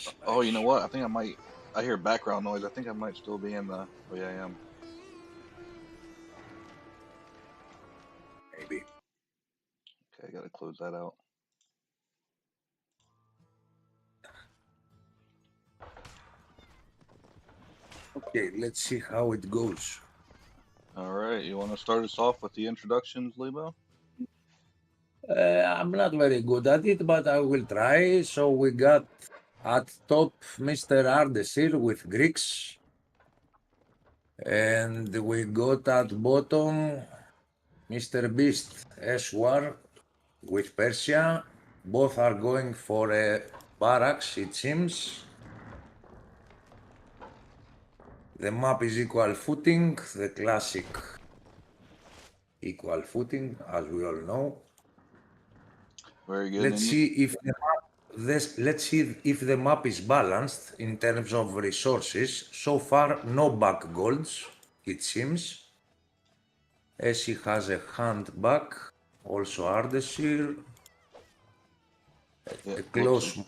nice, Oh, you know nice. what? I think I might. I hear background noise. I think I might still be in the. Oh yeah, I am. Maybe. Okay, I gotta close that out. Okay, let's see how it goes. All right, you want to start us off with the introductions, Lebo? I'm not very good at it, but I will try. So we got at top Mr. Ardesir with Greeks, and we got at bottom Mr. Beast Eswar with Persia. Both are going for a barracks, it seems. The map is equal footing, the classic equal footing, as we all know. Very good. Let's And you, see if the let's see if the map is balanced in terms of resources. So far, no back golds, it seems. Essie has a hand back, also Ardeshir. it A looks close.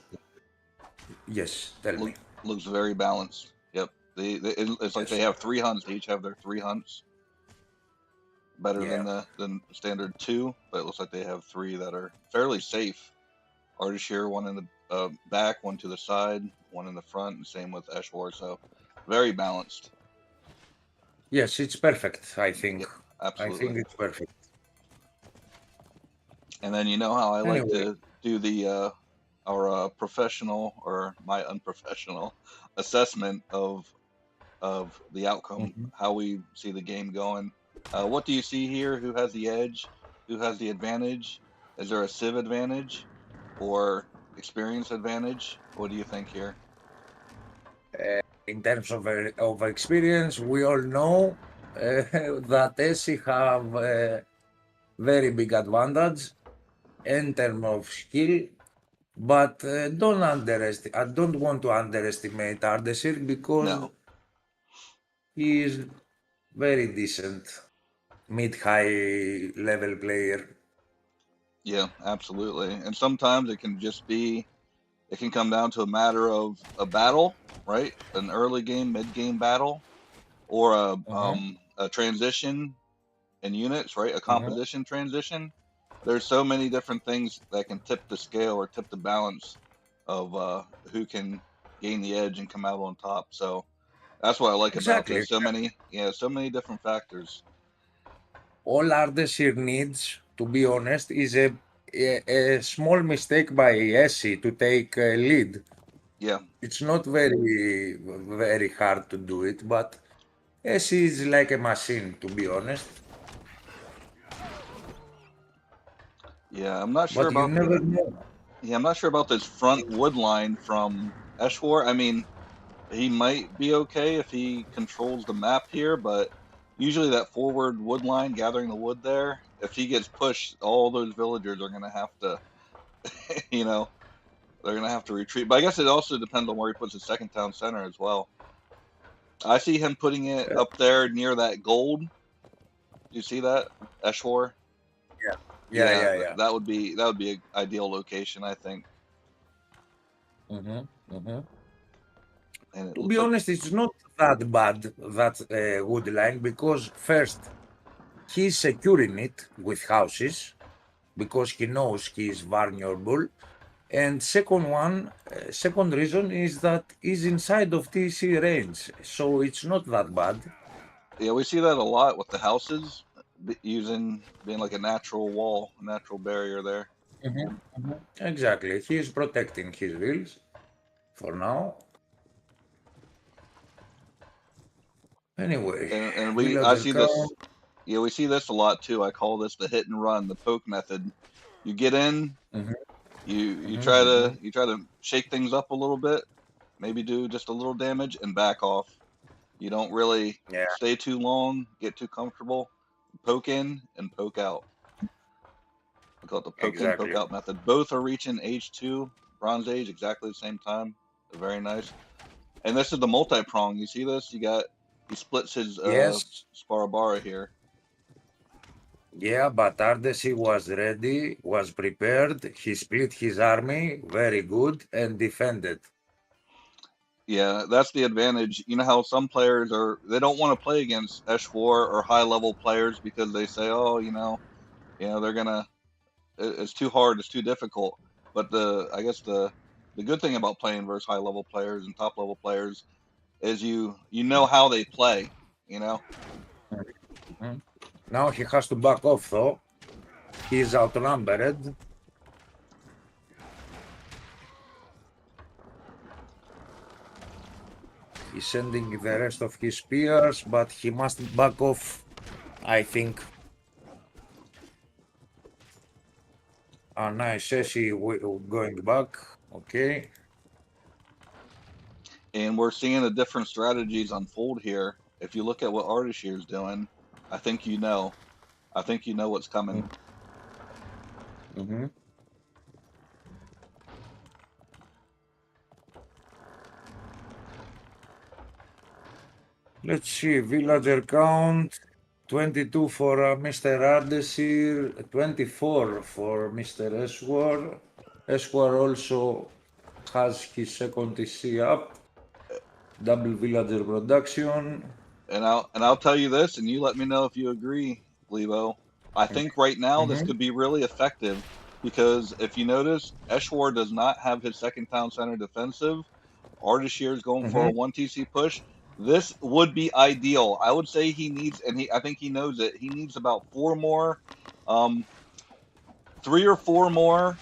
Yes, tell look, me. looks very balanced. Yep. It's like they Yes, have three hunts. They each have their three hunts. Better yeah, than standard two, but it looks like they have three that are fairly safe. Ardashir, one in the back, one to the side, one in the front, and same with Eshwar. So very balanced. yes, it's perfect. I think. Yep, I absolutely. think it's perfect. And then you know how I like Anyway, to do the our professional or my unprofessional assessment of the outcome, mhm. how we see the game going. What do you see here? Who has the edge? Who has the advantage? Is there a civ advantage or experience advantage? What do you think here? In terms of experience, we all know that Essie have a very big advantage in terms of skill. But don't underestimate. I don't want to underestimate Ardeshir because No. he is very decent, mid-high level player. Yeah, absolutely. And sometimes it can just be, it can come down to a matter of a battle, right? An early game, mid game battle, or Uh-huh, a transition in units, right? A uh-huh. composition transition. There's so many different things that can tip the scale or tip the balance of who can gain the edge and come out on top. So that's what I like about Exactly. this. So many, yeah, so many different factors. All Ardeshir needs, to be honest, is a small mistake by Essie to take lead. Yeah, It's not very hard to do it, but Essie is like a machine, to be honest. yeah. I'm not sure But you about never know. this front wood line from Eshwar. I mean, he might be okay if he controls the map here, but usually that forward wood line, gathering the wood there, if he gets pushed, all those villagers are gonna have to, you know, they're gonna have to retreat. But I guess it also depends on where he puts his second town center as well. I see him putting it up there near that gold. Do you see that, Eshwar? Yeah, yeah, Yeah, yeah, yeah. that would be an ideal location, I think. Hmm, hmm. And it To be looks like honest, it's not that bad, that wood line, because first, he's securing it with houses because he knows he is vulnerable. And second one, second reason is that he's inside of TC range, so it's not that bad. yeah, we see that a lot with the houses using being like a natural wall, a natural barrier there. Mhm, mhm. Exactly, he is protecting his wheels for now. Anyway, And I villager see this, count. yeah, we see this a lot too. I call this the hit and run, the poke method. You get in, Mhm, you mhm, mhm. try to shake things up a little bit, maybe do just a little damage and back off. You don't really Yeah, stay too long, get too comfortable. Poke in and poke out. We call it the poke in, poke exactly. out method. Both are reaching age two, Bronze Age, exactly the same time. Very nice. And this is the multi prong. You see this? He splits his Yes, Sparabara here. yeah, but Ardesi was ready, was prepared. He split his army very good and defended. Yeah, that's the advantage. You know how some players they don't want to play against Eshwar or high level players because they say, oh, they're gonna, it's too hard, it's too difficult. But I guess the good thing about playing versus high level players and top level players is you know how they play, you know? Mhm. Now he has to back off though. He is outnumbered. He's sending the rest of his spears, but he must back off, I think. Ah, nice. Ceci going back. Okay. And we're seeing the different strategies unfold here. If you look at what Ardashir's doing, I think you know. I think you know what's coming. Mm-hmm. Let's see. Villager count 22 for Mr. Ardesir, 24 for Mr. Eswar. Eswar also has his second TC up. Double villager production. And I'll tell you this, and you let me know if you agree, Lebo. I think right now this Mm-hmm. could be really effective because if you notice, Eshwar does not have his second town center defensive. Ardashir is going for Mm-hmm. a 1 TC push. This would be ideal. I would say he needs, and I think he knows it. He needs about um, 3 or 4 more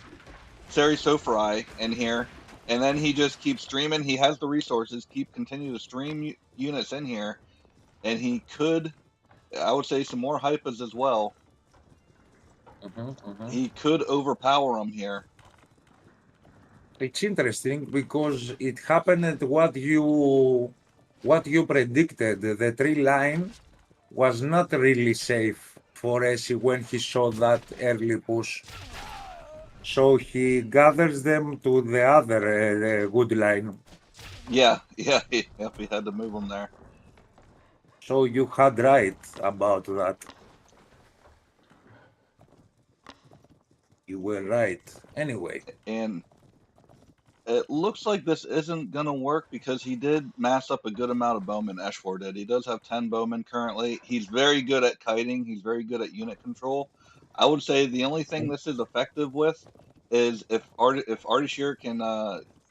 Seri Sofrai in here, and then he just keeps streaming. He has the resources, continue to stream units in here, and he could, I would say, some more hypers as well. Mm-hmm. Mm-hmm. He could overpower him here. It's interesting because it happened what you predicted. The tree line was not really safe for Essie when he saw that early push. So he gathers them to the other wood line. Yeah, yeah, yeah, we had to move him there. So you had right about that. You were right. Anyway, And it looks like this isn't going to work because he did mass up a good amount of bowmen. Eshwar did. He does have 10 bowmen currently. He's very good at kiting. He's very good at unit control. I would say the only thing this is effective with is if Ardashir can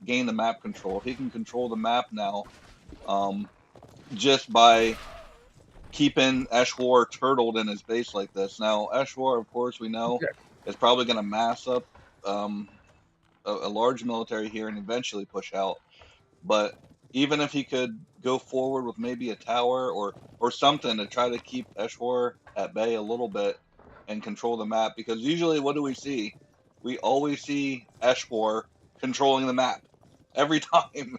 gain the map control. If he can control the map now, um, just by keeping Eshwar turtled in his base like this. Now, Eshwar, of course, we know yeah, is probably going to mass up um, a large military here and eventually push out. But even if he could go forward with maybe a tower or something to try to keep Eshwar at bay a little bit and control the map, because usually what do we see? We always see Eshwar controlling the map every time.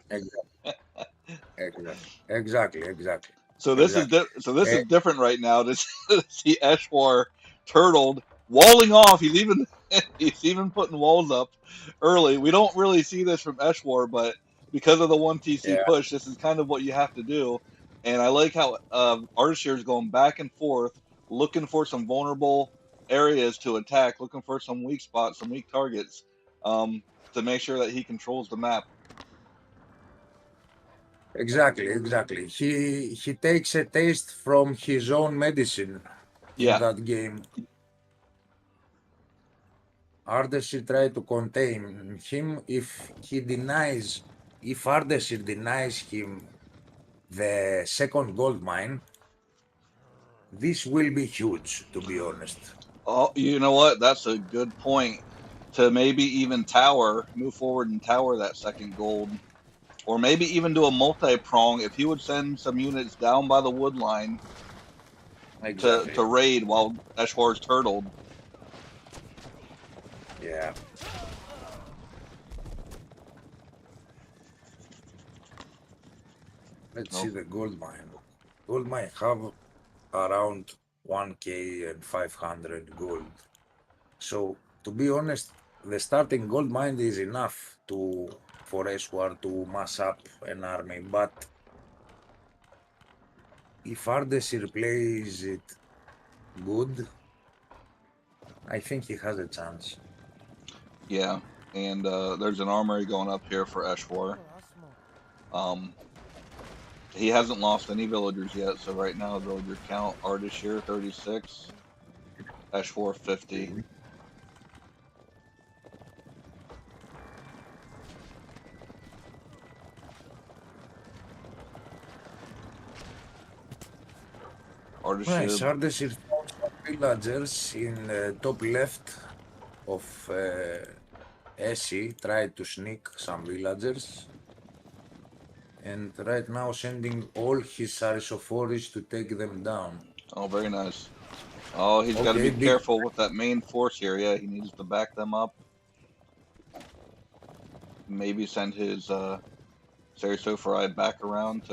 exactly, exactly, exactly, So this is exactly. Uh, different right now to see Eshwar turtled, walling off. He's even putting walls up early. We don't really see this from Eshwar, but because of the 1 TC yeah, push, this is kind of what you have to do. And I like how Ardashir is going back and forth, looking for some vulnerable areas to attack, looking for some weak spots, some weak targets, um, to make sure that he controls the map. exactly, exactly. He takes a taste from his own medicine in Yeah, that game. Ardeshir try to contain him if Ardeshir denies him the second gold mine, this will be huge, to be honest. oh, you know what? That's a good point. To maybe even move forward and tower that second gold, or maybe even do a multi-prong. If he would send some units down by the wood line Exactly. to raid while Eshwar's turtled. Yeah. Let's see Oh, the gold mine. Gold mine have around 1k and 500 gold. So to be honest, the starting gold mine is enough for Eswar to mass up an army, but if Ardeshir plays it good, I think he has a chance. yeah. And there's an armory going up here for Eshwar. He hasn't lost any villagers yet, so right now villager count: Ardashir 36, Eshwar 50. Nice. Ardashir, Ardeshir found some villagers in top left of Essie, tried to sneak some villagers. And right now sending all his Sarisophoris to take them down. oh, very nice. Oh, he's got to Okay, be big. careful with that main force here. Yeah, he needs to back them up. Maybe send his Sarisophorai back around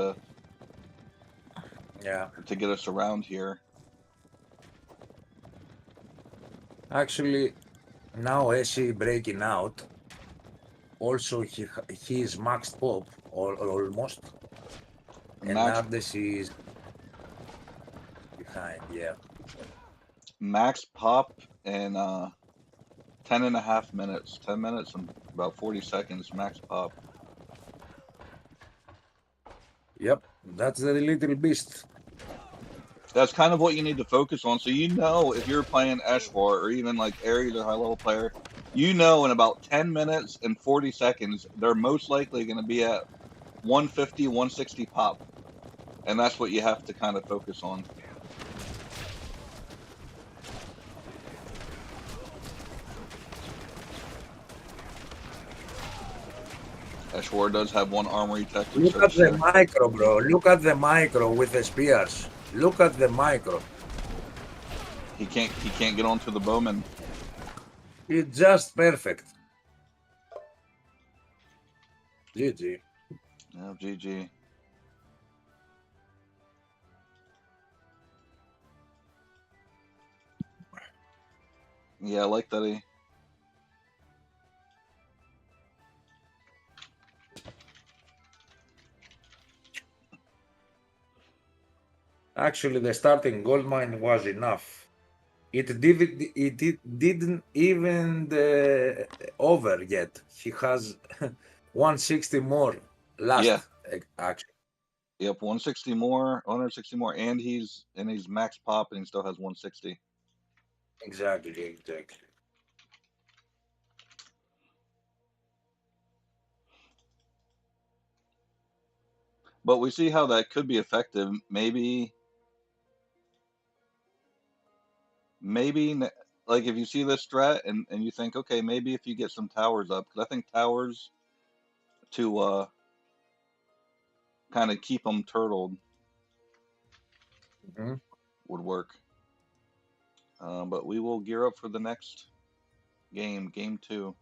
Yeah. to get us around here. Actually, now Essie breaking out. Also, he is maxed pop or almost, and Max Ardes is behind. Yeah. max pop in 10.5 minutes. 10 minutes and about 40 seconds max pop. Yep. That's the little beast. That's kind of what you need to focus on. So you know if you're playing Eshwar or even like Ares or high level player, you know in about 10 minutes and 40 seconds they're most likely going to be at 150, 160 pop. And that's what you have to kind of focus on. Eshwar does have one armory tech Look at research the there. micro, bro. Look at the micro with the spears. Look at the micro. He can't get onto the bowman. It's just perfect. GG. Oh, GG. Yeah, I like that he. Actually, the starting gold mine was enough. It didn't even over yet. He has 160 more Yeah, last actually. yep, 160 more, 160 more, and he's max pop and he still has 160. Exactly. But we see how that could be effective. Maybe like if you see this strat and you think, okay, maybe if you get some towers up, because I think towers to kind of keep them turtled Mhm. would work. But we will gear up for the next game 2.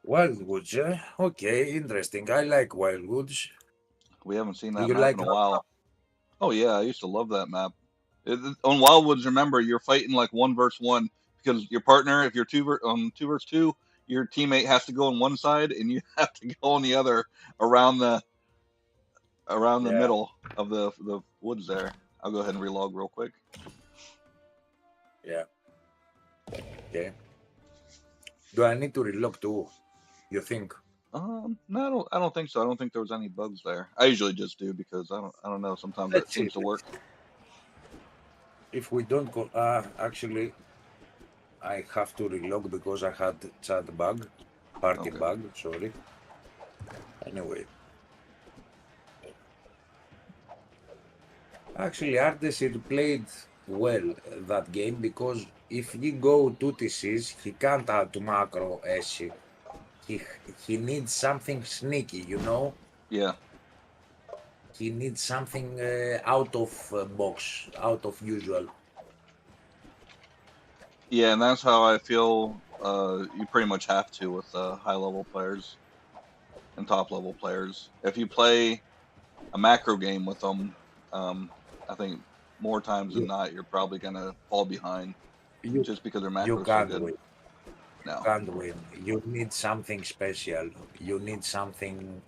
Wildwoods, okay, interesting. I like Wildwoods. We haven't seen Do that you map like in a that map? while. Oh yeah, I used to love that map. On Wildwoods, remember you're fighting like 1 versus 1 because your partner, if you're 2 versus 2, your teammate has to go on one side and you have to go on the other around the Yeah, middle of the woods there. I'll go ahead and relog real quick. yeah. Okay. Do I need to relog too? You think? No, I don't think so. I don't think there was any bugs there. I usually just do because I don't know. Sometimes that Let's see. seems to work. If we don't go, actually, I have to relog because I had chat bug, party Okay. bug. Sorry. Anyway, actually, Artesil played well that game because if he go 2 TCs, he can't add to macro SC. He he needs something sneaky, you know. Yeah. He needs something out of box, out of usual. Yeah, and that's how I feel. You pretty much have to with high level players and top level players. If you play a macro game with them, um, I think more times than You not, you're probably gonna fall behind you just because their you macro is so can't good. win. No, Can't win. You need something special. You need something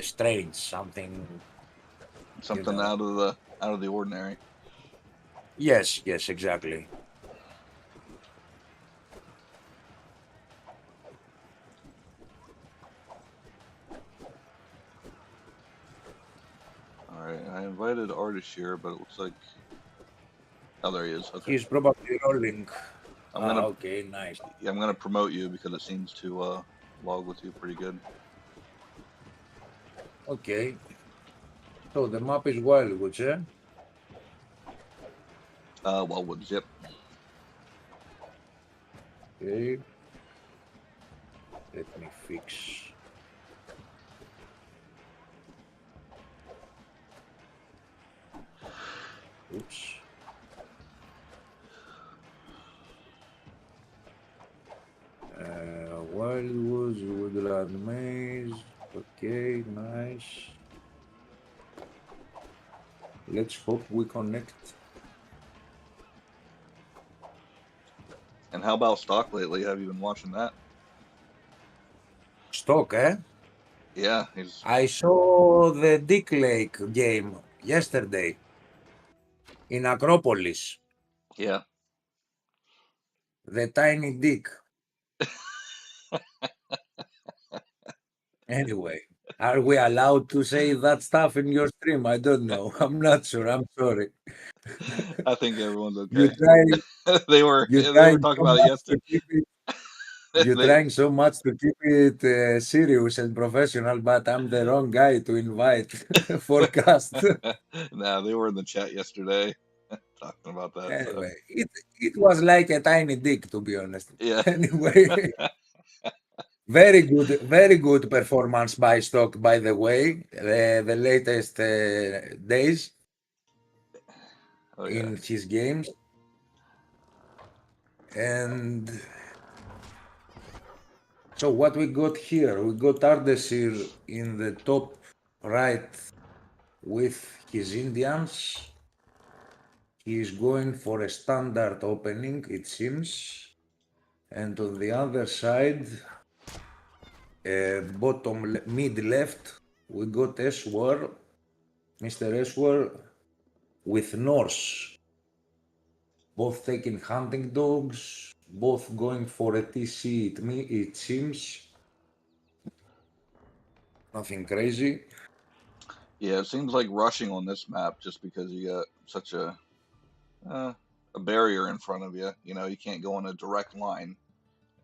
strange. Something you something know. out of the ordinary. Yes, exactly. invited artist here, but it looks like there he is. Okay, He's probably rolling. I'm gonna Okay, nice. I'm gonna promote you because it seems to log with you pretty good. Okay. So the map is Wildwoods, eh? Wildwoods, yep. Okay. Let me fix. Oops. Wildwoods, Woodland Maze. Okay, nice. Let's hope we connect. And how about stock lately? Have you been watching that? Stock, eh? Yeah, he's I saw the Dick Lake game yesterday in Acropolis. yeah. The Tiny Dick. Anyway, are we allowed to say that stuff in your stream? I don't know. I'm not sure. I'm sorry. I think everyone's You okay. try, you They were trying talking so about it much to yesterday. keep it. You're They trying so much to keep it serious and professional, but I'm the wrong guy to invite forecast. nah, they were in the chat yesterday talking about that. So Anyway, it was like a tiny dick, to be honest. yeah. Anyway, very good performance by Stock, by the way. The latest days Oh yeah. in his games, and so what we got here, we got Ardesir in the top right with his Indians. He is going for a standard opening, it seems. And on the other side, mid left, we got Eswar, Mr. Eswar with Norse. Both taking hunting dogs, both going for a TC, it seems. Nothing crazy. Yeah, it seems like rushing on this map just because you got such a barrier in front of you. You know, you can't go in a direct line.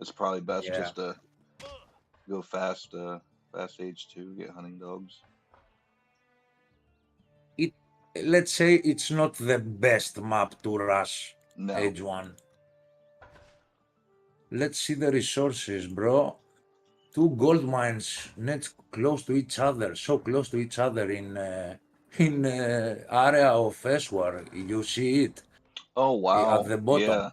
It's probably best Yeah. just to go fast, fast H2, get hunting dogs. It let's say it's not the best map to rush No. Age 1. Let's see the resources, bro. Two gold mines next close to each other, so close to each other in area of Eswar. You see it Oh at wow. the bottom. Yeah.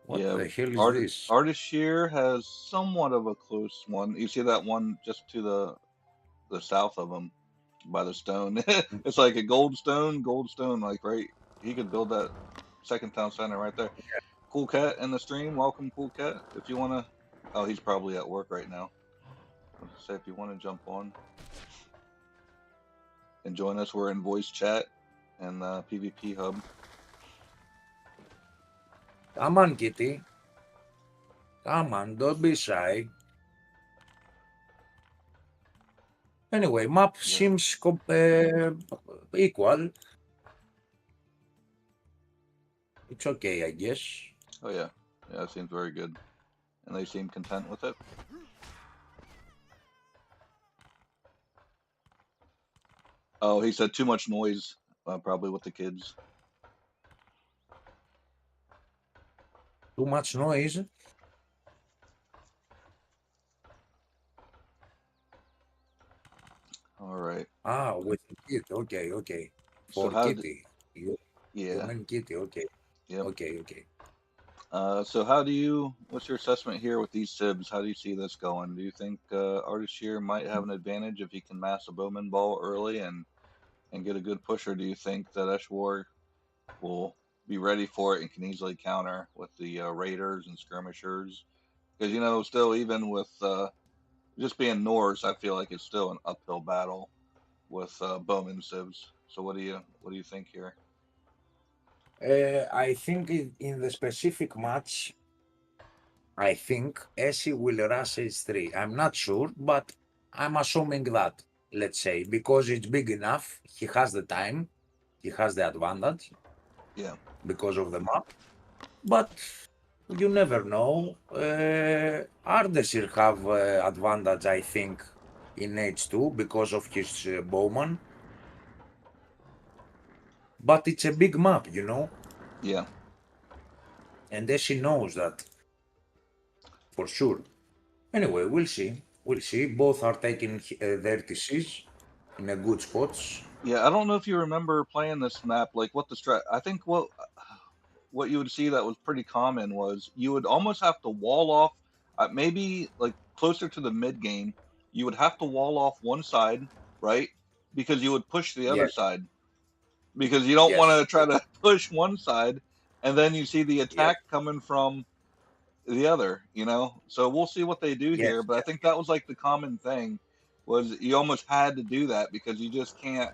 What Yeah. the hell is this? Artist Shear has somewhat of a close one. You see that one just to the south of him by the stone. It's like a gold stone, like right. He could build that second town center right there. Cool Cat in the stream. Welcome, Cool Cat. If you wanna, oh, he's probably at work right now. Let's say if you want to jump on and join us, we're in voice chat and PvP hub. Come on, Kitty. Come on, don't be shy. Anyway, map Yeah. seems equal. It's okay, I guess. Oh yeah. Yeah, it seems very good, and they seem content with it. Oh, he said too much noise, probably with the kids. Too much noise. All right. Ah, with the kid. Okay, okay. So For how? Kitty. You Yeah. mean Kitty? Okay, Yep. okay, okay. So how do you? What's your assessment here with these sibs? How do you see this going? Do you think Artist here might have an advantage if he can mass a Bowman ball early and get a good push, or do you think that Eshwar will be ready for it and can easily counter with the raiders and skirmishers? Because you know, still even with just being Norse, I feel like it's still an uphill battle with Bowman sibs. So what do you think here? I think in the specific match, I think Essie will rush H3. I'm not sure, but I'm assuming that. let's say, because it's big enough. He has the time, he has the advantage Yeah. because of the map. But you never know. Ardeshir have advantage, I think, in H2 because of his bowman. But it's a big map, you know, Yeah. and Eshi knows that for sure. Anyway, we'll see. We'll see. Both are taking their TCs in a good spots. Yeah, I don't know if you remember playing this map, like what the strat. I think what you would see that was pretty common was you would almost have to wall off, maybe like closer to the mid game, you would have to wall off one side, right? Because you would push the other Yes, side because you don't want yes, to try to push one side and then you see the yes, attack coming from the other, So we'll see what they do here, yes, but I yes, think that was like the common thing was you almost had to do that because you just can't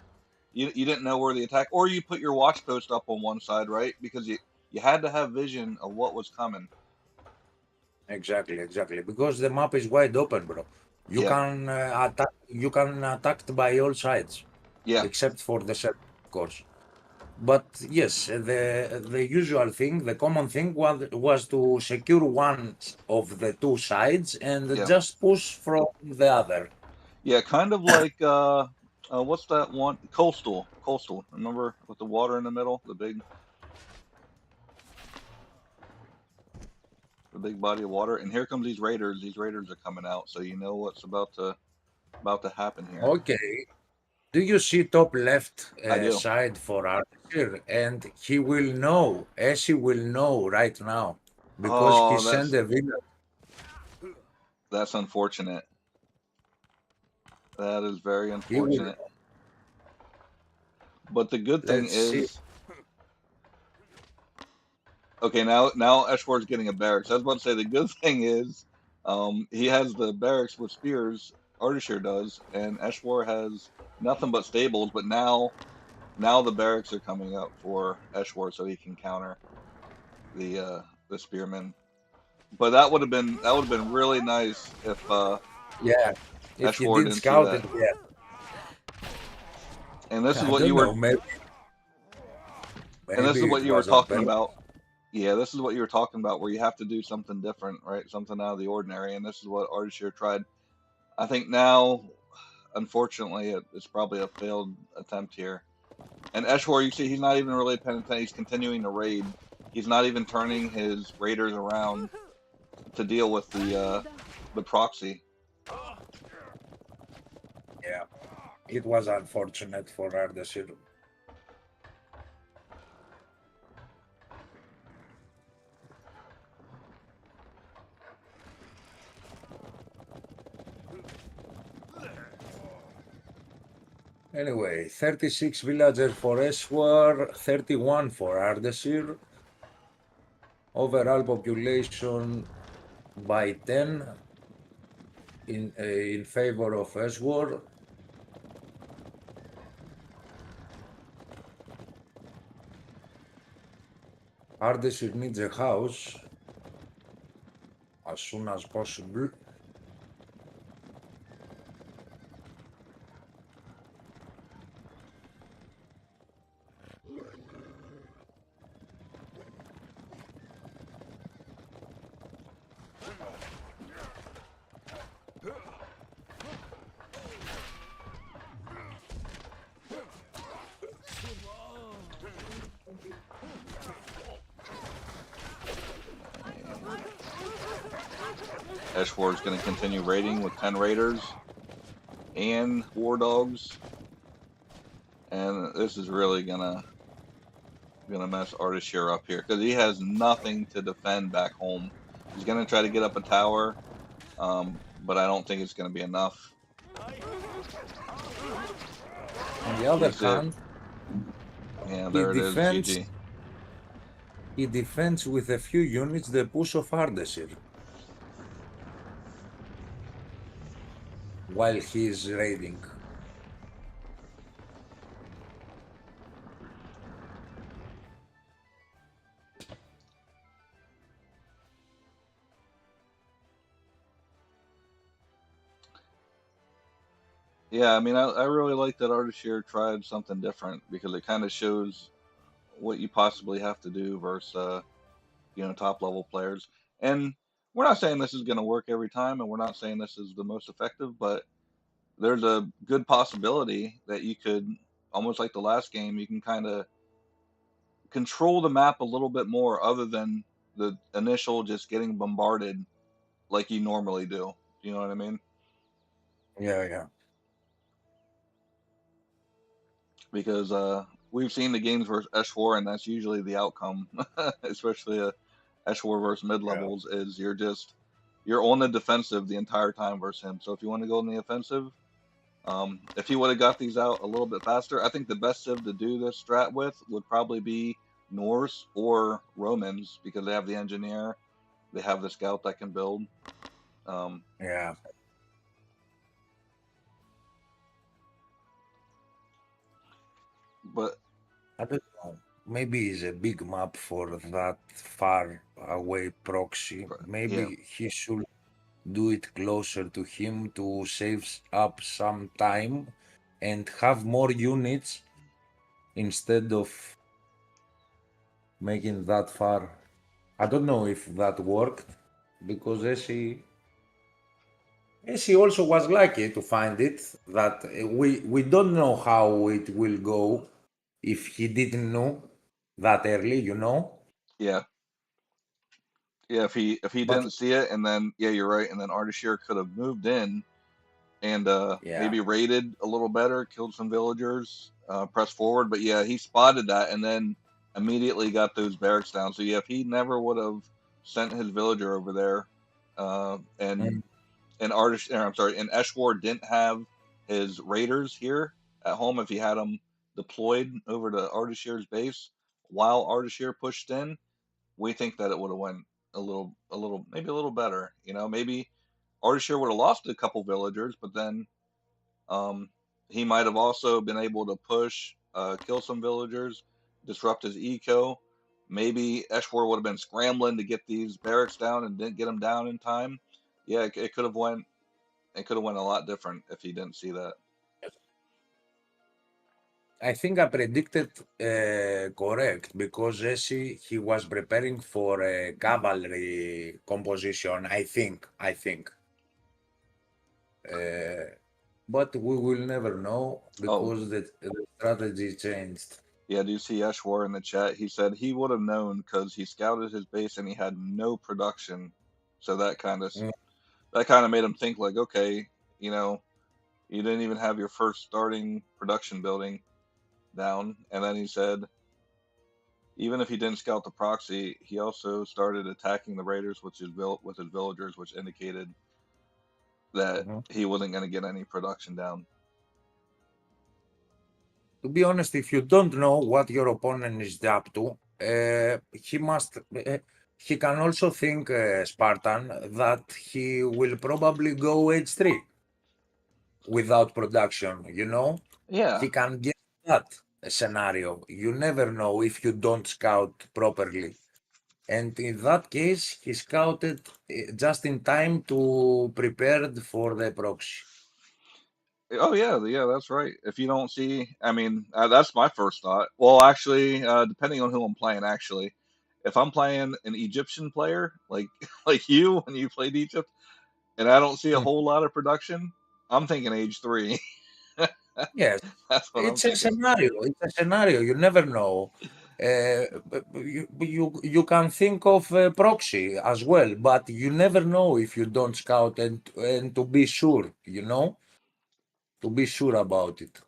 you didn't know where the attack or you put your watch post up on one side, right? Because you had to have vision of what was coming. exactly, exactly. Because the map is wide open, bro. You Yeah. can attack. You can attack by all sides, Yeah. except for the center, of course. But yes, the usual thing, the common thing was to secure one of the two sides and Yeah. just push from the other. Yeah, kind of like what's that one? Coastal. Coastal. Remember with the water in the middle, the big body of water. And here comes these raiders. These raiders are coming out, so you know what's about to happen here. Okay. Do you see top left I do. side for Archer? And he will know, as he will know right now, because he Oh, sent that's a video. that's unfortunate. That is very He will. unfortunate. But the good thing Let's see. is, okay, now Eshwar's getting a barracks. I was about to say the good thing is, he has the barracks with spears. Ardashir does, and Eshwar has nothing but stables. But now the barracks are coming up for Eshwar, so he can counter the uh, the spearmen. But that would have been really nice if Yeah, if he Eshwar did didn't see scout that. it, yeah. And this is I what don't you were know. and this is Maybe what it you were was on talking purpose. about. Yeah, this is what you were talking about, where you have to do something different, right? Something out of the ordinary, and this is what Ardashir tried. I think now, unfortunately, it's probably a failed attempt here. And Eshwar, you see, he's not even really paying attention. He's continuing to raid. He's not even turning his raiders around to deal with the proxy. Yeah, it was unfortunate for Ardashir. Anyway, 36 villager for Eswar, 31 for Ardashir. Overall population by 10 in favor of Eswar. Ardeshir needs a house as soon as possible. Eshwar is going to continue raiding with 10 raiders and war dogs, and this is really gonna mess Ardashir up here because he has nothing to defend back home. He's gonna try to get up a tower, but I don't think it's gonna be enough. On the other You see it? hand, Yeah, he there it is. defends GG. he defends with a few units the push of Ardeshir while he is raiding. Yeah, I mean, I really like that Ardashir tried something different because it kind of shows what you possibly have to do versus top level players. And we're not saying this is going to work every time, and we're not saying this is the most effective, but there's a good possibility that you could, almost like the last game, you can kind of control the map a little bit more other than the initial just getting bombarded like you normally do. You know what I mean? Yeah, yeah, Because we've seen the games versus S4, and that's usually the outcome, especially S4 versus mid yeah. levels, is you're on the defensive the entire time versus him. So if you want to go on the offensive, if he would have got these out a little bit faster, I think the best civ to do this strat with would probably be Norse or Romans because they have the engineer, they have the scout that can build. Um, Yeah. but I don't know. Maybe it's a big map for that far away proxy. yeah, Maybe he should do it closer to him to save up some time and have more units instead of making that far. I don't know if that worked because Essie also was lucky to find it that we don't know how it will go if he didn't know that early, you know. yeah, yeah. If he But didn't see it, and then yeah, you're right, and then Ardashir could have moved in and yeah. maybe raided a little better, killed some villagers, pressed forward. But yeah, he spotted that and then immediately got those barracks down. So yeah, if he never would have sent his villager over there, Mm, and I'm sorry, and Eshwar didn't have his raiders here at home, if he had them deployed over to Ardashir's base while Ardashir pushed in, we think that it would have went maybe a little better. Maybe Ardashir would have lost a couple villagers, but then um, he might have also been able to push, kill some villagers, disrupt his eco. Maybe Eshwar would have been scrambling to get these barracks down and didn't get them down in time. Yeah, it could have went. It could have went a lot different if he didn't see that. I think I predicted correct because Essie he was preparing for a cavalry composition. I think, but we will never know Oh, because the strategy changed. yeah. Do you see Eshwar in the chat? He said he would have known because he scouted his base and he had no production. So Mm, that kind of made him think like, okay, you know, you didn't even have your first starting production building down. And then he said, even if he didn't scout the proxy, he also started attacking the raiders with his villagers, which indicated that mhm. he wasn't going to get any production down. To be honest, if you don't know what your opponent is up to, he must. He can also think, Spartan, that he will probably go H3 without production. You know, Yeah, he can get that scenario. You never know if you don't scout properly. And in that case, he scouted just in time to prepared for the proxy. oh yeah, yeah, that's right. If you don't see, I mean, that's my first thought. Well, actually, depending on who I'm playing, actually, if I'm playing an Egyptian player like like you when you played Egypt, and I don't see a Hmm. whole lot of production, I'm thinking age three. Yes, That's what I'm it's a thinking. scenario. It's a scenario. You never know. You can think of a proxy as well, but you never know if you don't scout and to be sure, to be sure about it.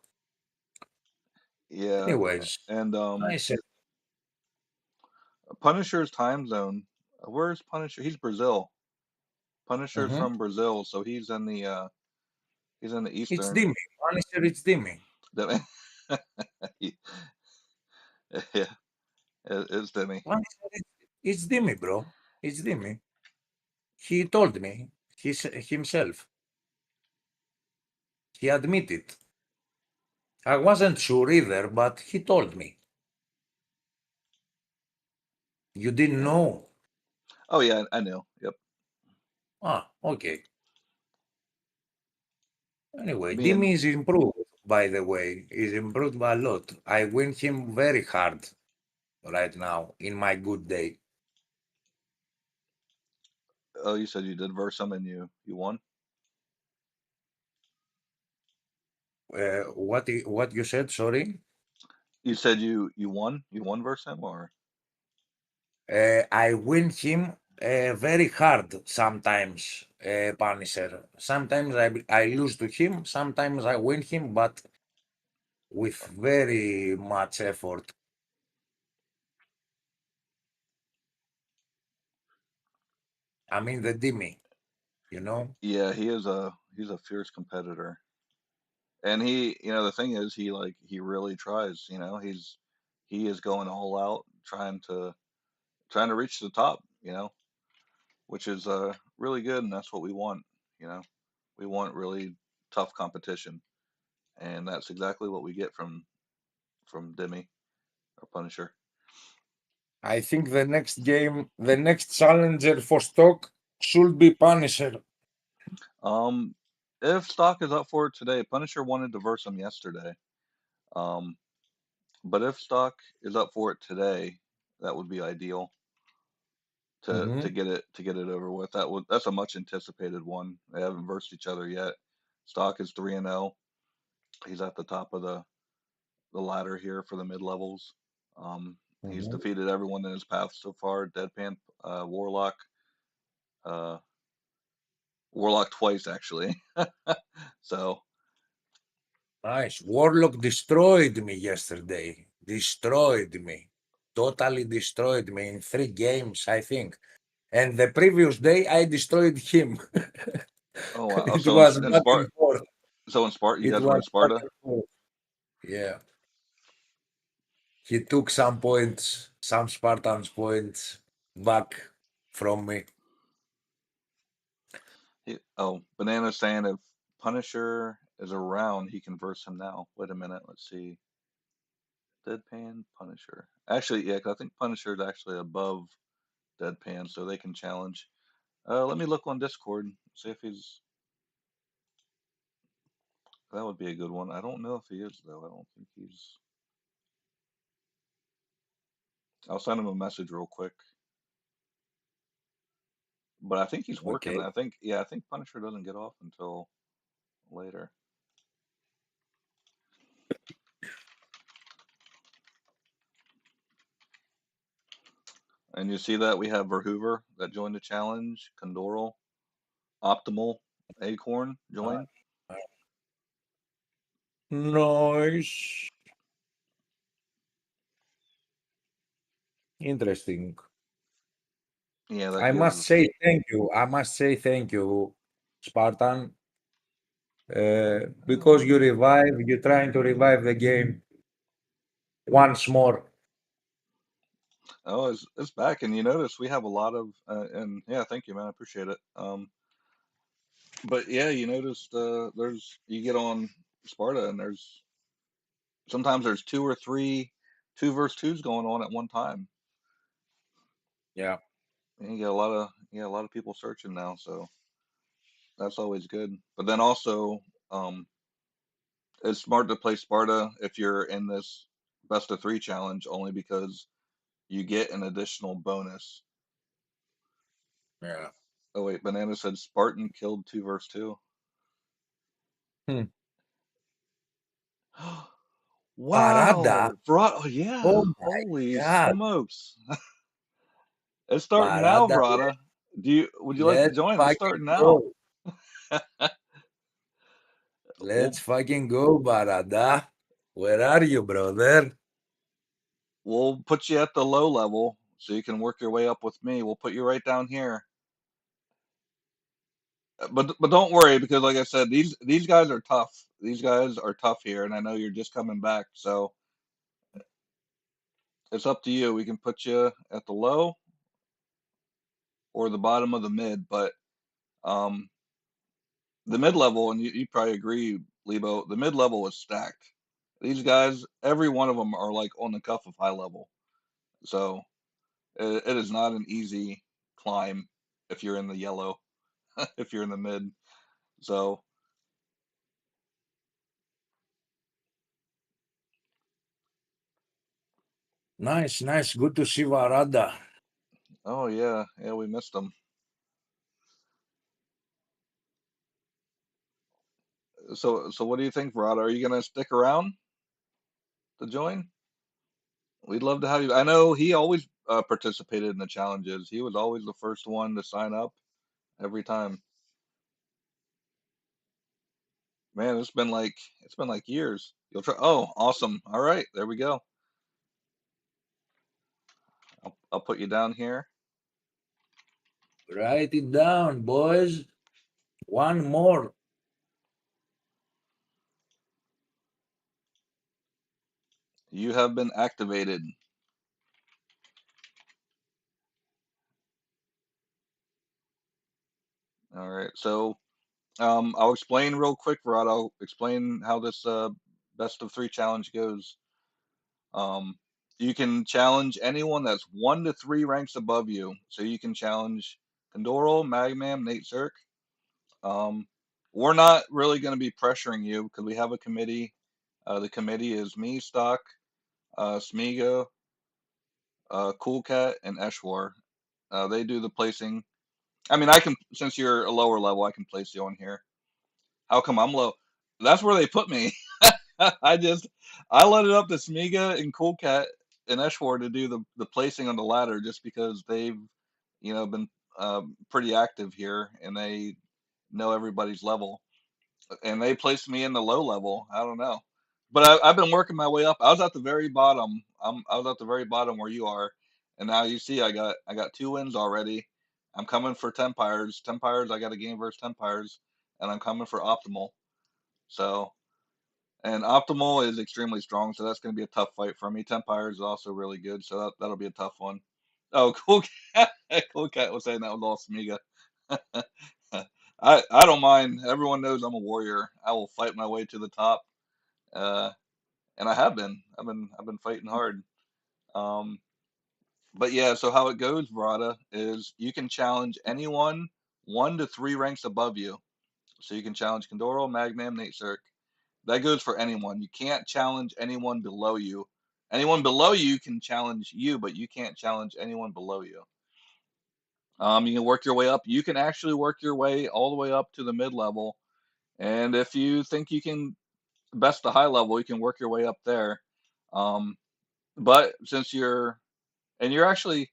Yeah, Anyways, and I said, Punisher's time zone. Where's Punisher? He's Brazil. Punisher's mhm, from Brazil, so he's in the it's Eastern. Dimi. Punisher, it's Dimi. Yeah, it's Demi. Punisher, it's Dimi, bro. It's Dimi. He told me himself. He admitted. I wasn't sure either, but he told me. You didn't Yeah. know? Oh yeah, I know. Yep. Ah, okay. Anyway, Dimi Being is improved, by the way. He's improved a lot. I win him very hard right now in my good day. oh, you said you did verse him and you won. What you said? Sorry. You said you won verse him or I win him very hard sometimes, Punisher. Sometimes I lose to him. Sometimes I win him, but with very much effort. I mean the Dimi, you know. yeah, he's a fierce competitor. And the thing is he really tries, he is going all out trying to reach the top, which is really good and that's what we want, you know. We want really tough competition and that's exactly what we get from Demi or Punisher. I think the next game, the next challenger for stock should be Punisher. Um if Stock is up for it today, Punisher wanted to verse him yesterday. Um but if Stock is up for it today, that would be ideal to Hmm. get it over with. That's a much anticipated one. They haven't versed each other yet. Stock is 3-0. He's at the top of the ladder here for the mid levels. He's Hmm. defeated everyone in his path so far. Deadpan, Warlock, uh, Warlock twice actually. So Nice. Warlock destroyed me yesterday. Destroyed me. Totally destroyed me in 3 games, I think. And the previous day, I destroyed him. oh wow. Oh, It so in, was in back Sparta, and forth. you It guys were was in back Sparta. and forth. Yeah. He took some points, some Spartans points back from me. Banana's saying if Punisher is around, he can verse him now. Wait a minute. Let's see. Deadpan, Punisher. Actually, yeah, 'cause I think Punisher is actually above Deadpan, so they can challenge. Let me look on Discord, see if he's. That would be a good one. I don't know if he is though. I don't think he's. I'll send him a message real quick. But I think he's working. Okay. I think Punisher doesn't get off until later. And you see that we have Verhoover that joined the challenge, Condoral, Optimal, Acorn joined. Nice. Interesting. Yeah, that I must gives. say thank you. I must say thank you, Spartan, because you're trying to revive the game once more. Oh, it's back, and you notice we have a lot of. And yeah, thank you, man. I appreciate it. But yeah, you noticed you get on Sparta and sometimes there's two or three two verse twos going on at one time. Yeah. And you get a lot of people searching now, so that's always good. But then also, um, it's smart to play Sparta if you're in this best of three challenge, only because you get an additional bonus. Yeah. Oh wait, Banana said Spartan killed two verse two. Hmm. Barada. Wow, bro, oh, yeah, Oh my holy God. smokes. It's starting now, Barada. brother. Would you like to Let's join? It's fucking starting now. go. We'll Let's fucking go, Barada. Where are you, brother? we'll put you at the low level so you can work your way up with me. We'll put you right down here. But don't worry because like I said, these guys are tough. These guys are tough here, and I know you're just coming back, so it's up to you. We can put you at the low or the bottom of the mid, but um, the mid level, and you probably agree, Lebo, the mid level is stacked. These guys, every one of them are like on the cuff of high level. So it is not an easy climb if you're in the yellow, if you're in the mid. So Nice, nice. Good to see Varada. Oh yeah, yeah, we missed him. So what do you think, Rod? Are you gonna stick around to join? We'd love to have you. I know he always participated in the challenges. He was always the first one to sign up every time. Man, it's been like years. You'll try. Oh, awesome. All right, there we go. I'll put you down here. Write it down, boys. One more. You have been activated. All right. So I'll explain real quick, Rod. I'll explain how this best of three challenge goes. Um, you can challenge anyone that's 1 to 3 ranks above you. So you can challenge Condoro, Magmam, Nate Zerk. Um, we're not really going to be pressuring you because we have a committee. The committee is me, Stock, Smigo, Cool Cat, and Eshwar. They do the placing. I mean, I can, since you're a lower level, I can place you on here. How come I'm low? That's where they put me. I just I let it up to Smiga and Cool Cat and Eshwar to do the placing on the ladder just because they've been pretty active here and they know everybody's level and they placed me in the low level. I don't know, but I've been working my way up. I was at the very bottom. I was at the very bottom where you are, and now you see I got 2 wins already. I'm coming for Tempires. Tempires. I got a game versus Tempires, and I'm coming for Optimal. So. And Optimal is extremely strong, so that's going to be a tough fight for me. Tempire is also really good, so that'll be a tough one. Oh, Cool Cat, Cool Cat was saying that was all Smiga. I don't mind. Everyone knows I'm a warrior. I will fight my way to the top, uh, and I have been. I've been fighting hard. Um, but yeah, so how it goes, Verada, is you can challenge anyone 1 to 3 ranks above you. So you can challenge Condoro, Magnam, Nate Cirque. That goes for anyone. You can't challenge anyone below you. Anyone below you can challenge you, but you can't challenge anyone below you. You can work your way up. You can actually work your way all the way up to the mid level. And if you think you can best the high level, you can work your way up there. Um, but since you're actually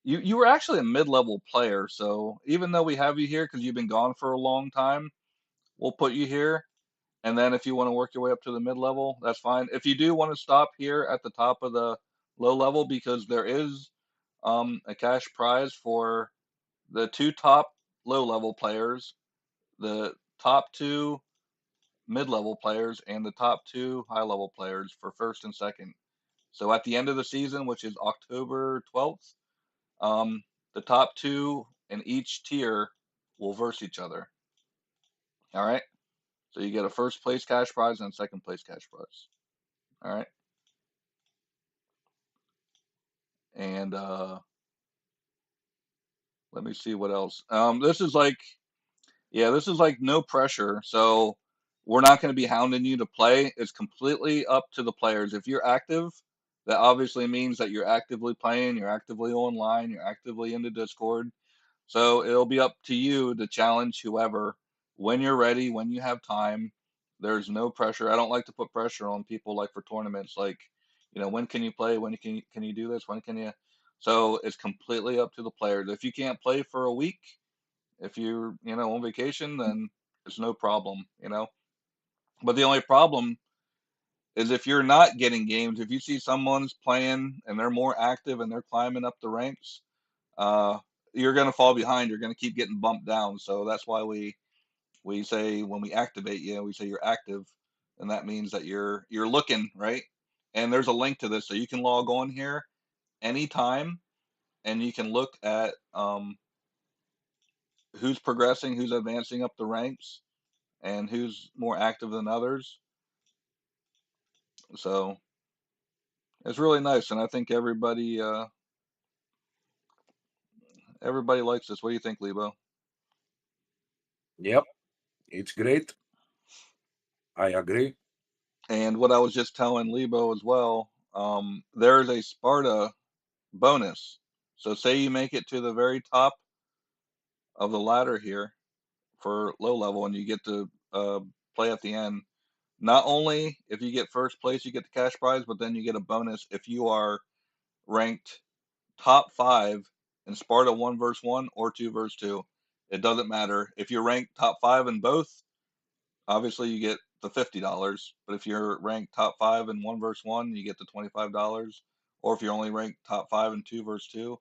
you were actually a mid level player, so even though we have you here because you've been gone for a long time, we'll put you here. And then if you want to work your way up to the mid level, that's fine. If you do want to stop here at the top of the low level, because there is a cash prize for the 2 top low level players, the top 2 mid level players, and the top 2 high level players for first and second. So at the end of the season, which is October 12th, um, the top 2 in each tier will verse each other. All right. So you get a first place cash prize and a second place cash prize. All right. And let me see what else. This is like no pressure. So we're not going to be hounding you to play. It's completely up to the players. If you're active, that obviously means that you're actively playing, you're actively online, you're actively in the Discord. So it'll be up to you to challenge whoever when you're ready, when you have time. There's no pressure. I don't like to put pressure on people like for tournaments, like, when can you play? When can you do this? When can you? So it's completely up to the players. If you can't play for a week, if you're, on vacation, then it's no problem. But the only problem is if you're not getting games, if you see someone's playing and they're more active and they're climbing up the ranks, uh, you're going to fall behind. You're going to keep getting bumped down. So that's why we say when we activate you, we say you're active, and that means that you're looking right. And there's a link to this, so you can log on here anytime, and you can look at who's progressing, who's advancing up the ranks, and who's more active than others. So it's really nice, and I think everybody likes this. What do you think, Lebo? Yep, it's great. I agree. And what I was just telling Lebo as well, there's a Sparta bonus. So say you make it to the very top of the ladder here for low level and you get to play at the end. Not only if you get first place, you get the cash prize, but then you get a bonus if you are ranked top 5 in Sparta 1 versus 1 or 2 versus 2. It doesn't matter. If you're ranked top 5 in both, obviously you get the $50. But if you're ranked top 5 in 1 versus 1, you get the $25. Or if you're only ranked top 5 in 2 versus 2,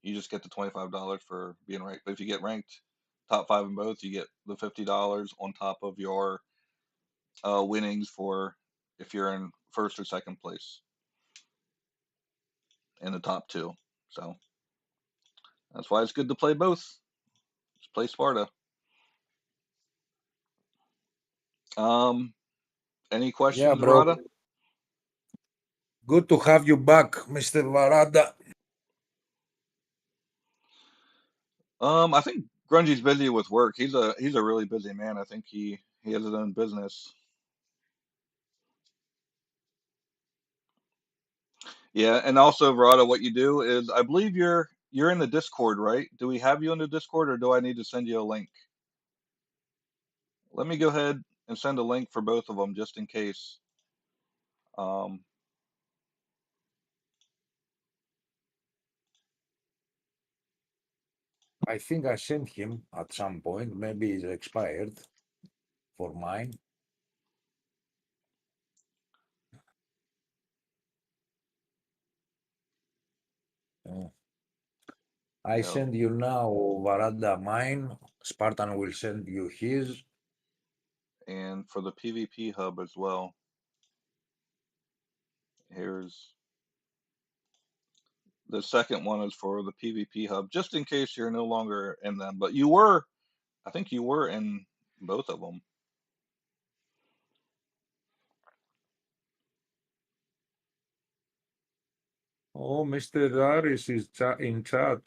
you just get the $25 for being ranked. But if you get ranked top 5 in both, you get the $50 on top of your winnings for if you're in first or second place in the top 2. So that's why it's good to play both. Just play Sparta. Any Yeah, questions, bro. Rada? Good to have you back, Mr. Varada. I think Grungy's busy with work. He's a really busy man. I think he has his own business. Yeah, and also, Rada, what you do is I believe you're in the Discord, right? Do we have you in the Discord or do I need to send you a link? Let me go ahead and send a link for both of them just in case. Um, I think I sent him at some point. Maybe it's expired for mine. I yeah, send you now, Varada, mine. Spartan will send you his. and for the PvP hub as well. Here's the second one is for the PvP hub, just in case you're no longer in them. But you were, I think you were in both of them. Oh, Mr. Aris is in chat.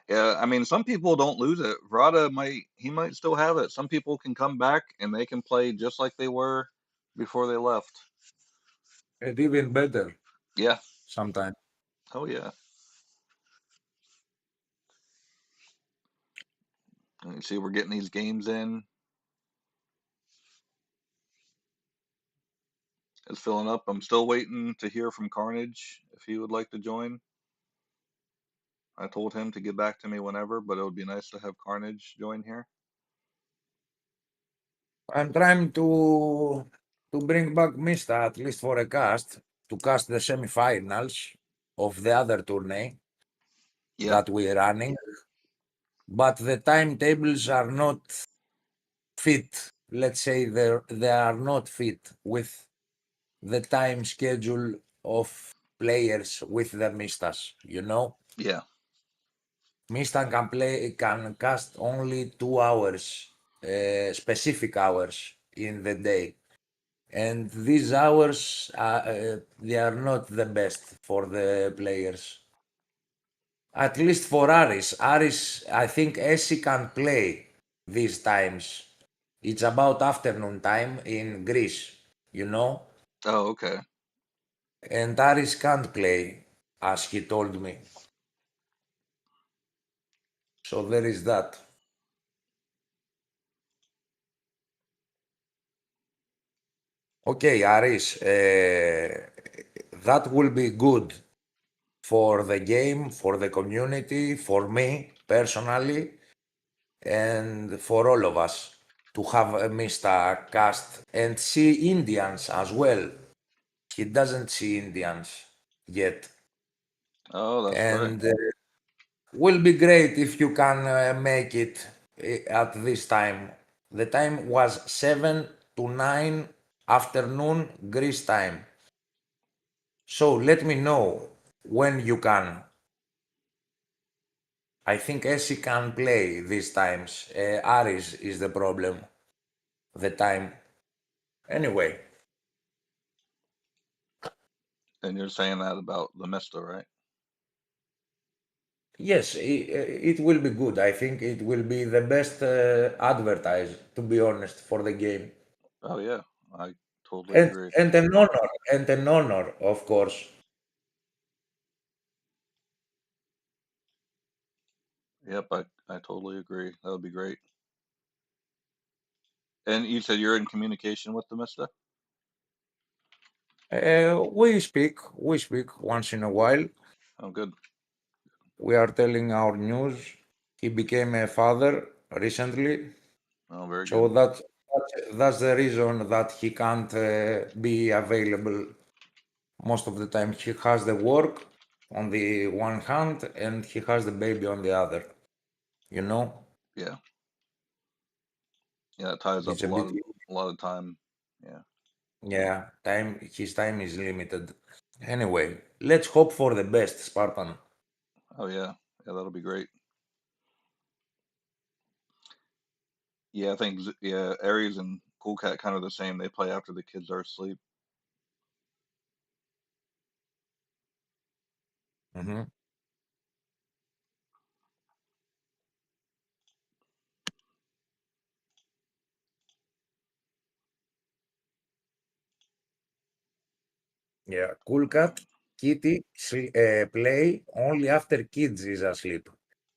Yeah, I mean, some people don't lose it. Vrada might still have it. Some people can come back and they can play just like they were before they left. And even better Yeah. sometimes. Oh yeah. You see, we're getting these games in. It's filling up. I'm still waiting to hear from Carnage if he would like to join. I told him to get back to me whenever, but it would be nice to have Carnage join here. I'm trying to bring back Mista at least for a cast, to cast the semifinals of the other tourney Yeah. that we're running. But the timetables are not fit. Let's say they are not fit with the time schedule of players with the Mistas, you know? Yeah. Mista can cast only 2 hours, specific hours in the day. And these hours, they are not the best for the players. At least for Aris. Aris, I think Essie can play these times. It's about afternoon time in Greece, you know? Oh, okay. And Aris can't play, as he told me. So there is that. Okay, Aris, that will be good for the game, for the community, for me personally, and for all of us to have a Mista cast and see Indians as well. He doesn't see Indians yet. Oh, that's right. And will be great if you can make it at this time. The time was 7 to 9 afternoon Greece time. So let me know when you can. I think Essie can play these times. Aris is the problem. The time. Anyway, And you're saying that about the Mista, right? Yes, it will be good. I think it will be the best advertise, to be honest, for the game. Oh yeah, I totally And agree. an honor, of course. Yep, I totally agree. That would be great. And you said you're in communication with the Mista? We speak once in a while. Oh, good. We are telling our news. He became a father recently, Oh, very so good. that's the reason that he can't be available most of the time. He has the work on the one hand and he has the baby on the other. You know, Yeah, yeah, it ties up it's a bit, a lot of time. Yeah. yeah, time, his time is limited. Anyway, let's hope for the best, Spartan. Oh yeah, yeah, that'll be great. Yeah, I think yeah, Aries and Cool Cat kind of the same. They play after the kids are asleep. Mhm. Yeah, cool cat, kitty, play only after kids is asleep.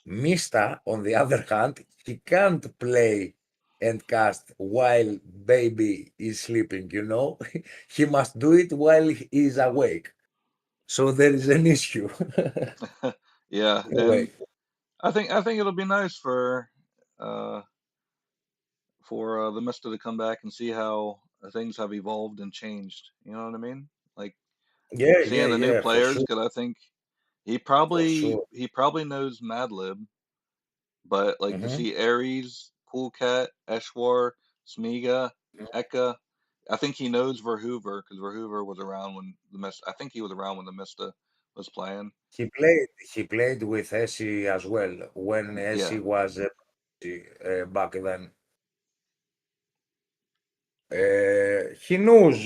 Mista, on the other hand, he can't play and cast while baby is sleeping, you know? He must do it while he is awake. So there is an issue. Yeah, Anyway, and I think it'll be nice uh for the Mister to come back and see how things have evolved and changed. You know what I mean? Like yeah, yeah, seeing the new yeah, for players, sure, because I think he for probably sure. he probably knows Madlib, but like to Hmm. see Aries, Cool Cat, Eshwar, Smiga, Eka, I think he knows Verhoover because Verhoover was around when the Mist. I think he was around when the Mista was playing. He played with Essie as well when Yeah, Essie was back then. He knows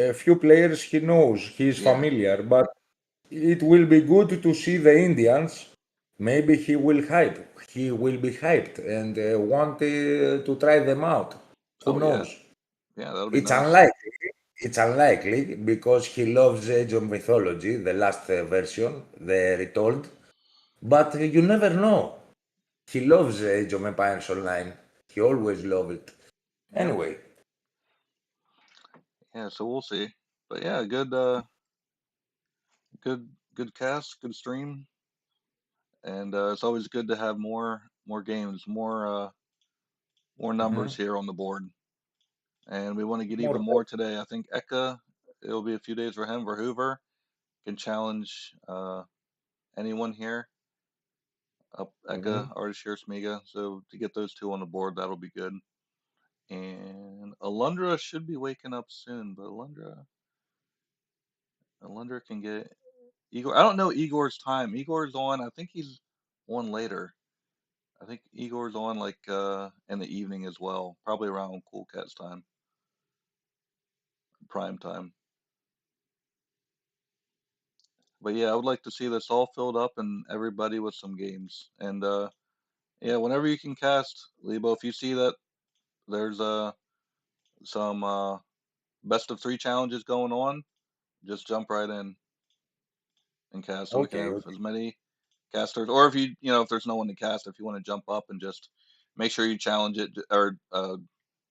a few players. He knows he's yeah. familiar, but it will be good to see the Indians. Maybe he will hype. He will be hyped and want to try them out. Who Oh yeah, knows? yeah. That'll be It's nice. unlikely. It's unlikely because he loves Age of Mythology, the last version, the retold. But you never know. He loves Age of Empires Online. He always loved it. Yep. Anyway, Yeah. So we'll see. But yeah, good cast, good stream, and it's always good to have more games, more numbers mhm, here on the board. And we want to get more even more today. I think Eka, it'll be a few days for him. Verhoover can challenge anyone here. Up mhm, Eka, Artist here, Smiga. So to get those two on the board, that'll be good. And Alundra should be waking up soon, but Alundra can get Igor. I don't know Igor's time. Igor's on. I think he's on later. I think Igor's on like in the evening as well, probably around Cool Cat's time, prime time. But yeah, I would like to see this all filled up and everybody with some games. And yeah, whenever you can cast, Lebo, if you see that there's some best of three challenges going on, just jump right in and cast so we can okay, have okay. as many casters. Or if if there's no one to cast, if you want to jump up and just make sure you challenge it or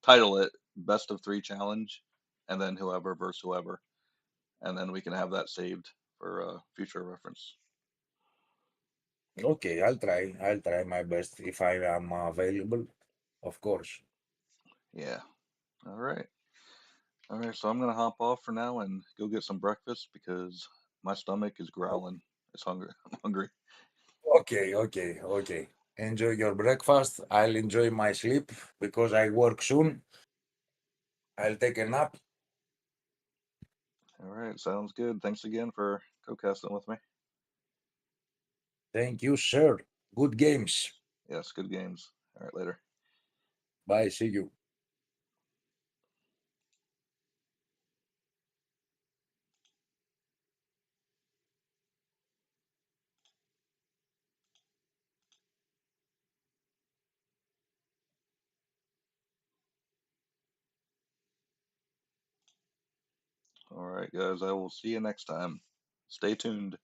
title it best of three challenge, and then whoever versus whoever, and then we can have that saved for future reference. Okay, I'll try my best if I am available, of course. Yeah. All right. All right. So I'm gonna hop off for now and go get some breakfast because my stomach is growling. It's hungry. I'm hungry. Okay, okay, okay. Enjoy your breakfast. I'll enjoy my sleep because I work soon. I'll take a nap. All right. Sounds good. Thanks again for co-casting with me. Thank you, sir. Good games. Yes. Good games. All right. Later. Bye. See you. right, guys. I will see you next time. Stay tuned.